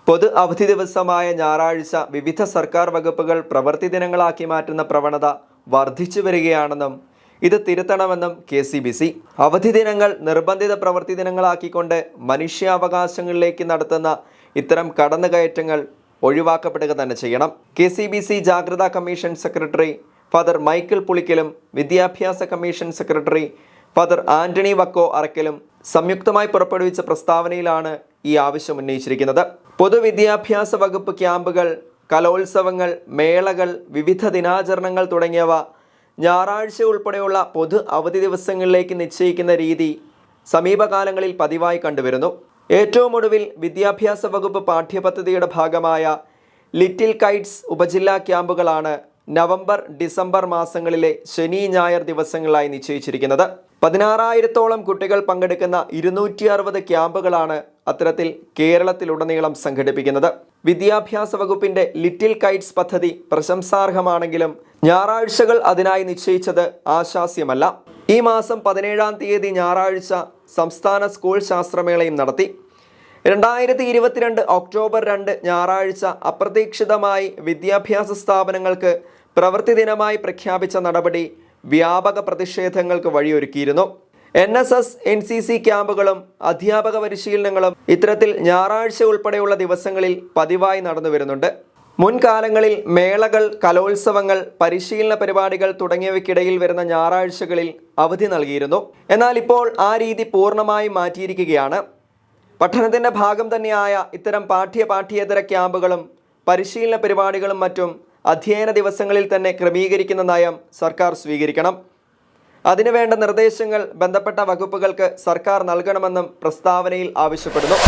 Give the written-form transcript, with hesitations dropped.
പൊതു അവധി ദിവസമായ ഞായറാഴ്ച വിവിധ സർക്കാർ വകുപ്പുകൾ പ്രവൃത്തി ദിനങ്ങളാക്കി മാറ്റുന്ന പ്രവണത വർദ്ധിച്ചു വരികയാണെന്നും ഇത് തിരുത്തണമെന്നും KCBC. അവധി ദിനങ്ങൾ നിർബന്ധിത പ്രവൃത്തി ദിനങ്ങളാക്കിക്കൊണ്ട് മനുഷ്യാവകാശങ്ങളിലേക്ക് നടത്തുന്ന ഇത്തരം കടന്നുകയറ്റങ്ങൾ ഒഴിവാക്കപ്പെടുക തന്നെ ചെയ്യണം. KCBC ജാഗ്രതാ കമ്മീഷൻ സെക്രട്ടറി ഫാദർ മൈക്കിൾ പുളിക്കലും വിദ്യാഭ്യാസ കമ്മീഷൻ സെക്രട്ടറി ഫാദർ ആന്റണി വക്കോ അറക്കലും സംയുക്തമായി പുറപ്പെടുവിച്ച പ്രസ്താവനയിലാണ് ഈ ആവശ്യം ഉന്നയിച്ചിരിക്കുന്നത്. പൊതുവിദ്യാഭ്യാസ വകുപ്പ് ക്യാമ്പുകൾ, കലോത്സവങ്ങൾ, മേളകൾ, വിവിധ ദിനാചരണങ്ങൾ തുടങ്ങിയവ ഞായറാഴ്ച ഉൾപ്പെടെയുള്ള പൊതു അവധി ദിവസങ്ങളിലേക്ക് നിശ്ചയിക്കുന്ന രീതി സമീപകാലങ്ങളിൽ പതിവായി കണ്ടുവരുന്നു. ഏറ്റവും ഒടുവിൽ വിദ്യാഭ്യാസ വകുപ്പ് പാഠ്യപദ്ധതിയുടെ ഭാഗമായ ലിറ്റിൽ കൈറ്റ്സ് ഉപജില്ലാ ക്യാമ്പുകളാണ് നവംബർ, ഡിസംബർ മാസങ്ങളിലെ ശനി, ഞായർ ദിവസങ്ങളായി നിശ്ചയിച്ചിരിക്കുന്നത്. 16,000-ഓളം കുട്ടികൾ പങ്കെടുക്കുന്ന 260 ക്യാമ്പുകളാണ് അത്തരത്തിൽ കേരളത്തിലുടനീളം സംഘടിപ്പിക്കുന്നത്. വിദ്യാഭ്യാസ വകുപ്പിന്റെ ലിറ്റിൽ കൈറ്റ്സ് പദ്ധതി പ്രശംസാർഹമാണെങ്കിലും ഞായറാഴ്ചകൾ അതിനായി നിശ്ചയിച്ചത് ആശാസ്യമല്ല. ഈ മാസം 17-ാം തീയതി ഞായറാഴ്ച സംസ്ഥാന സ്കൂൾ ശാസ്ത്രമേളയും നടത്തി. 2022 ഒക്ടോബർ 2 ഞായറാഴ്ച അപ്രതീക്ഷിതമായി വിദ്യാഭ്യാസ സ്ഥാപനങ്ങൾക്ക് പ്രവൃത്തി ദിനമായി പ്രഖ്യാപിച്ച നടപടി വ്യാപക പ്രതിഷേധങ്ങൾക്ക് വഴിയൊരുക്കിയിരുന്നു. NSS, NCC ക്യാമ്പുകളും അധ്യാപക പരിശീലനങ്ങളും ഇത്തരത്തിൽ ഞായറാഴ്ച ഉൾപ്പെടെയുള്ള ദിവസങ്ങളിൽ പതിവായി നടന്നു വരുന്നുണ്ട്. മുൻകാലങ്ങളിൽ മേളകൾ, കലോത്സവങ്ങൾ, പരിശീലന പരിപാടികൾ തുടങ്ങിയവയ്ക്കിടയിൽ വരുന്ന ഞായറാഴ്ചകളിൽ അവധി നൽകിയിരുന്നു. എന്നാൽ ഇപ്പോൾ ആ രീതി പൂർണ്ണമായും മാറ്റിയിരിക്കുകയാണ്. പഠനത്തിൻ്റെ ഭാഗം തന്നെയായ ഇത്തരം പാഠ്യേതര ക്യാമ്പുകളും പരിശീലന പരിപാടികളും മറ്റും അധ്യയന ദിവസങ്ങളിൽ തന്നെ ക്രമീകരിക്കുന്ന നയം സർക്കാർ സ്വീകരിക്കണം. അതിനുവേണ്ട നിർദ്ദേശങ്ങൾ ബന്ധപ്പെട്ട വകുപ്പുകൾക്ക് സർക്കാർ നൽകണമെന്നും പ്രസ്താവനയിൽ ആവശ്യപ്പെടുന്നു.